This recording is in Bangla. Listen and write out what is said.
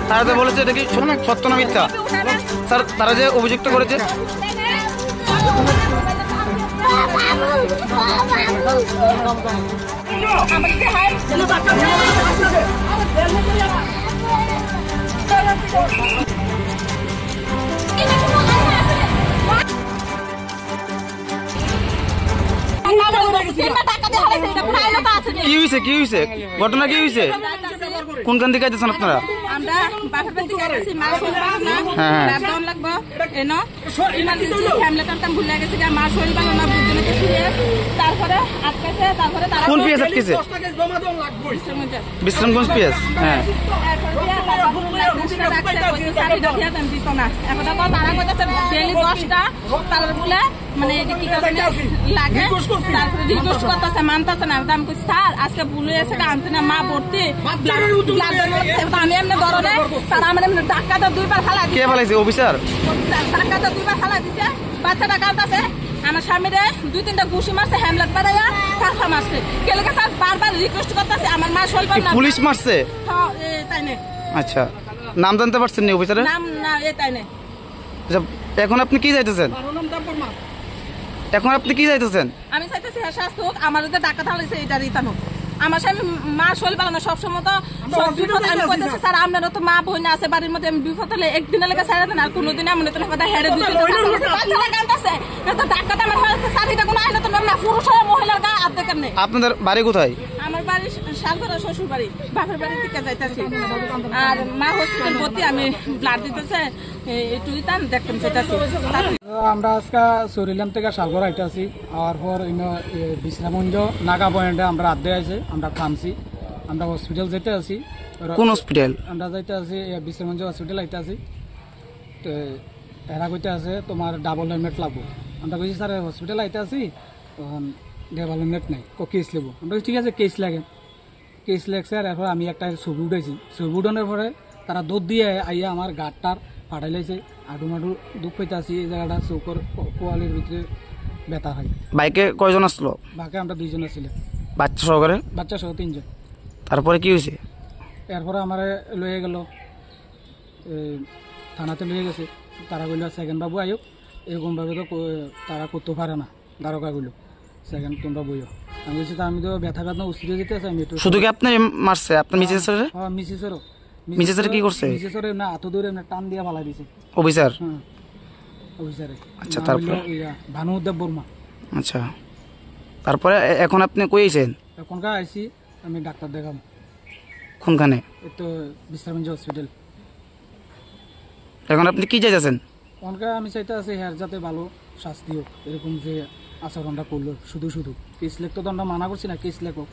তারা তো বলেছে এটা কি সত্য না মিথ্যা স্যার? তারা যে অভিযুক্ত করেছে কি হয়েছে? কি হয়েছে? ঘটনা কি হয়েছে? কোনখান থেকে আইতেছেন আপনারা? আমরা বাপের বাড়ি থেকে আইছি, মা শরীর ভালো না, লকডাউন লাগবো এনো ইমার্জেন্সি ফ্যামিলি কাম ভুলে গেছে, মা শরীর ভালো না, বুঝতে সিরিয়াস। তারপরে আটকাছে, তারপরে তারা কোন পিএস আটকেছে? বিশ্রামগঞ্জ পিএস। হ্যাঁ, তারা কইতেছে ডেইলি 10টা তার বলে মানে কি লাগে, তারপরে রিকোয়েস্ট করতেছে, মানতেছে না। আমি কই স্যার আজকে ভুল হয়েছে, আনতে না মা ভর্তি আমি এমনি ধরনে তারা আমার এমনি ডাক্তার 2বার ফালা কে ফেলাইছে? অফিসার ডাক্তার 2বার ফালা দিছে। বাচ্চাটা কাঁদতেছে, আমার স্বামীরে 2-3টা ঘুষি মারছে, হ্যামলেট বাড়াইয়া কাঁথা মারছে। কেলে স্যার বারবার রিকোয়েস্ট করতেছে, আমার মা শোলবার না। পুলিশ মারছে? হ্যাঁ, তাই না। আচ্ছা, নাম জানতে পারছেন না অফিসারের? নাম না, তাই না। আচ্ছা, এখন আপনি কি চাইতেছেন? এখন আপনি কি চাইতেছেন? আমি চাইতেছি শাস্তি হোক, আমার যে ডাক্তার হয়েছে এটা রিটার্ন হোক। আমার স্বামী মা শোল পালো না, সবসময় তো বিপদ। আমি কইতেছি স্যার আপনারও তো মা বোন আছে বাড়ির মধ্যে, আমি বিপদ হলে একদিনের লেগে ছাড়া দেন, আর কোনোদিন এমন তো কথা হেরে ডাক্তার আমার চাকরিটা কোনো আইলে তো না, পুরুষ হয় মহিলার গা আর দেখেন নেই। আপনাদের বাড়ি কোথায়? আমার বাড়ি শালগড়া, শ্বশুর বাড়ি, বাপের বাড়ি থেকে যাইতেছি। আর মা হসপিটাল ভর্তি, আমি ব্লাড দিতেছে একটু দিতাম, দেখতাম চাইতেছি। আমরা আজকে সরিলাম থেকে শালগড়া আইতেছি, আর পর বিশ্রামগঞ্জ নাগা পয়েন্টে আমরা আড্ডে আছে, আমরা থামছি। আমরা হসপিটাল যেতে আছি। কোন হসপিটাল? আমরা যাইতে আছি বিশ্রামগঞ্জ হসপিটাল আইতে আছি। তো এরা কইতে আছে তোমার ডাবল হেলমেট লাগবো। আমরা কইছি স্যার হসপিটাল আইতে আছি, তখন ডাবল হেলমেট নাই, কেস নেবো। আমরা ঠিক আছে কেস লাগে, কেস লাগছে। আর এরপর আমি একটা ছবি উঠেছি, ছবি উঠানোর পরে তারা দৌড় দিয়ে আইয়া আমার গাড়টার ফাটাই লাইছে, আডু মাডু দুঃখ পাইতে আছি। এই জায়গাটা চৌকর কোয়ালির ভিতরে ব্যথা হয়। বাইকে কয়জন আসলো? বাইকে আমরা 2 জন আসলে, বাচ্চা সহকারে? বাচ্চা সহ 3 জন। তারপরে কি হয়েছে? এরপরে আমার লয়ে গেল থানাতে, লয়ে গেছে। তারা কইল সেকেন্ড বাবু আয়ুক, এরকমভাবে তো তারা করতে পারে না। দ্বারকা কইল সেকেন্ড তোমরা বইও। আমি বলছি আমি তো ব্যথা ব্যথা উস্তিতে যেতে আছে। আমি একটু শুধু কি আপনি মারছে? আপনার মিসেসের? হ্যাঁ, মিসেসেরও। মিসেসের কি করছে? মিসেসের না এত দূরে না টান দিয়ে ফালাই দিছে অফিসার। হ্যাঁ, অফিসারে। আচ্ছা, তারপর? ভানুদেব বর্মা। আচ্ছা, তারপরে এখন আপনি কইছেন? এখনকার আইসি আমি ডাক্তার দেখাম। কোনখানে? তো বিশ্রামগঞ্জ হসপিটাল। এখন আপনি কি চাইতেছেন? এখনকার আমি চাইতে আছি হ্যার যাতে ভালো শাস্তি হোক, এরকম যে আচরণটা করলো শুধু শুধু। কেস লেখ তো দণ্ডা মানা করছি না, কেস লেখো।